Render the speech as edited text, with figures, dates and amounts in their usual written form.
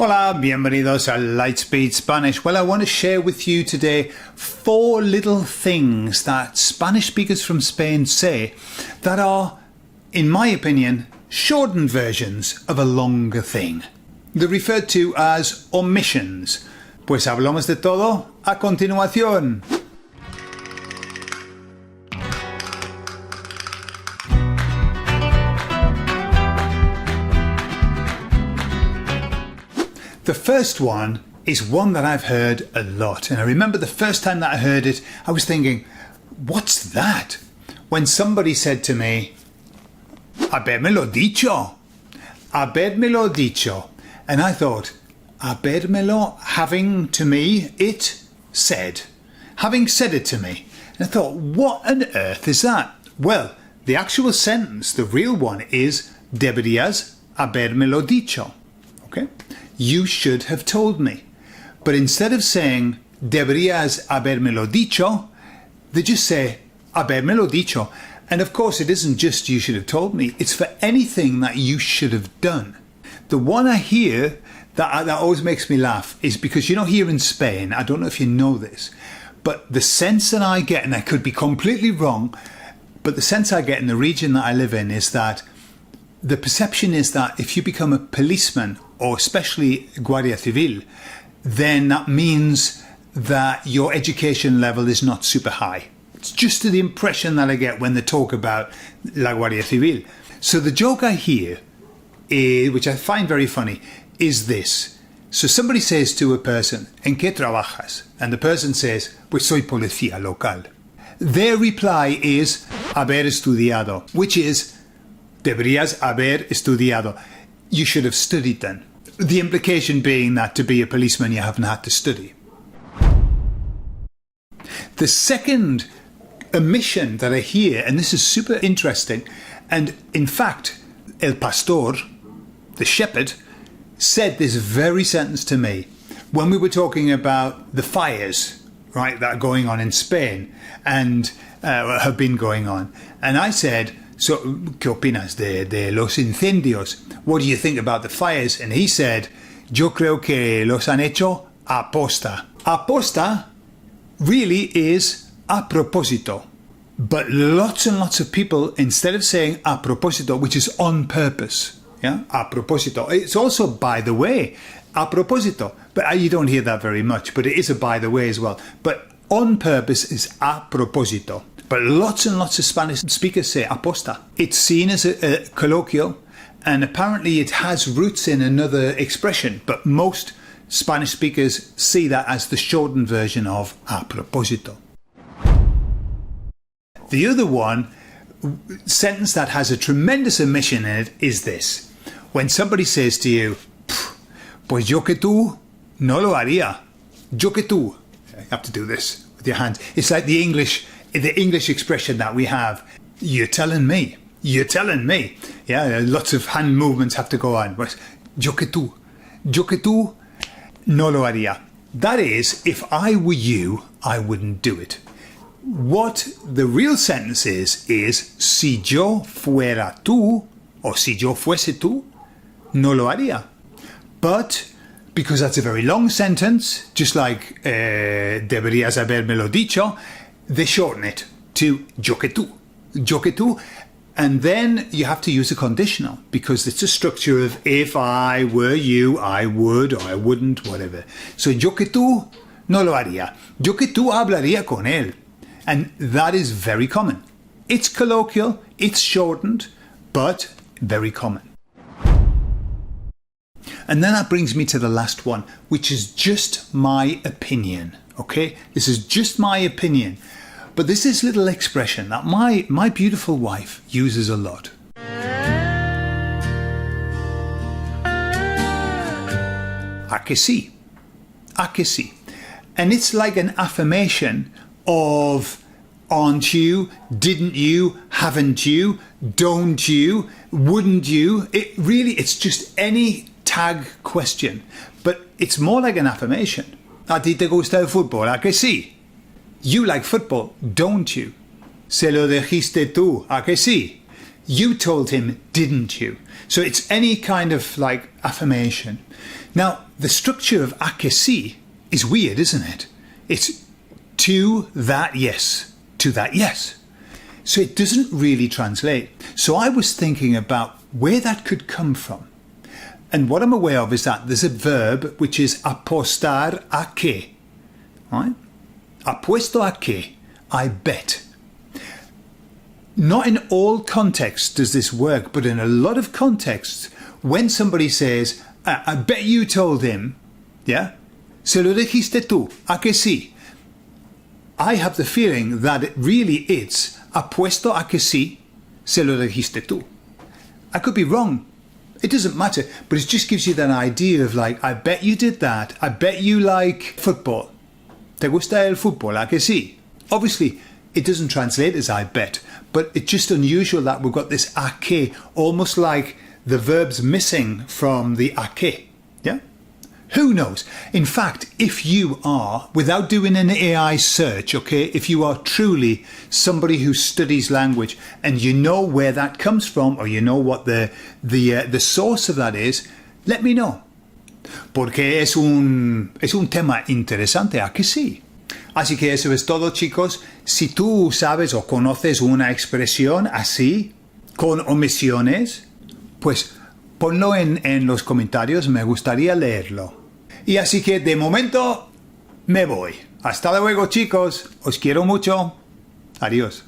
Hola, bienvenidos a Lightspeed Spanish. Well, I want to share with you today 4 little things that Spanish speakers from Spain say that are, in my opinion, shortened versions of a longer thing. They're referred to as omissions. Pues hablamos de todo a continuación. The first one is one that I've heard a lot, and I remember the first time that I heard it, I was thinking, what's that? When somebody said to me, habérmelo dicho, habérmelo dicho, and I thought, habérmelo, having to me, it said, having said it to me. And I thought, what on earth is that? Well, the actual sentence, the real one, is deberías habérmelo dicho. Okay? You should have told me. But instead of saying deberías habérmelo dicho, they just say habérmelo dicho. And of course, it isn't just you should have told me. It's for anything that you should have done. The one I hear that always makes me laugh is because, you know, here in Spain, I don't know if you know this, but the sense that I get, and I could be completely wrong, but the sense I get in the region that I live in is that the perception is that if you become a policeman, or especially Guardia Civil, then that means that your education level is not super high. It's just the impression that I get when they talk about La Guardia Civil. So the joke I hear, which I find very funny, is this. So somebody says to a person, ¿En qué trabajas? And the person says, pues soy policía local. Their reply is, haber estudiado, which is, deberías haber estudiado. You should have studied then. The implication being that to be a policeman you haven't had to study. The second omission that I hear, and this is super interesting, and in fact, el pastor, the shepherd, said this very sentence to me when we were talking about the fires, right, that are going on in Spain and have been going on. And I said, so, ¿qué opinas de los incendios? What do you think about the fires? And he said, yo creo que los han hecho aposta. Aposta really is a propósito. But lots and lots of people, instead of saying a propósito, which is on purpose, yeah, a propósito, it's also by the way, a propósito. But you don't hear that very much, but it is a by the way as well. But on purpose is a propósito. But lots and lots of Spanish speakers say aposta. It's seen as a colloquial, and apparently it has roots in another expression, but most Spanish speakers see that as the shortened version of a propósito. The other one, sentence that has a tremendous omission in it, is this. When somebody says to you, pues yo que tú no lo haría. Yo que tú. You have to do this with your hands. It's like the English expression that we have, you're telling me. You're telling me. Yeah, lots of hand movements have to go on. But yo que tú no lo haría. That is, if I were you, I wouldn't do it. What the real sentence is si yo fuera tú, or si yo fuese tú, no lo haría. But because that's a very long sentence, just like deberías habérmelo dicho, they shorten it to yo que tú, and then you have to use a conditional because it's a structure of if I were you, I would or I wouldn't, whatever. So yo que tú no lo haría. Yo que tú hablaría con él. And that is very common. It's colloquial, it's shortened, but very common. And then that brings me to the last one, which is just my opinion. Okay, this is just my opinion. But there's this little expression that my beautiful wife uses a lot. A que sí. A que sí. And it's like an affirmation of aren't you, didn't you, haven't you, don't you, wouldn't you. It's just any tag question. But it's more like an affirmation. A ti te gusta el fútbol, a que sí? You like football, don't you? Se lo dijiste tú, a que sí? You told him, didn't you? So it's any kind of like affirmation. Now, the structure of a que sí is weird, isn't it? It's to that yes, to that yes. So it doesn't really translate. So I was thinking about where that could come from. And what I'm aware of is that there's a verb which is apostar a que. Right? Apuesto a que. I bet. Not in all contexts does this work, but in a lot of contexts, when somebody says, I bet you told him, yeah? Se lo dijiste tú, a que sí? I have the feeling that it's apuesto a que sí, se lo dijiste tú. I could be wrong. It doesn't matter, but it just gives you that idea of like, I bet you did that. I bet you like football. ¿Te gusta el fútbol? ¿A que sí? Obviously, it doesn't translate as I bet, but it's just unusual that we've got this a que, almost like the verb's missing from the a que. Yeah? Who knows? In fact, if you are, without doing an AI search, okay, if you are truly somebody who studies language and you know where that comes from, or you know what the source of that is, let me know. Porque es un tema interesante, ¿a que sí? Así que eso es todo, chicos. Si tú sabes o conoces una expresión así, con omisiones, pues ponlo en los comentarios, me gustaría leerlo. Y así que de momento me voy. Hasta luego, chicos. Os quiero mucho. Adiós.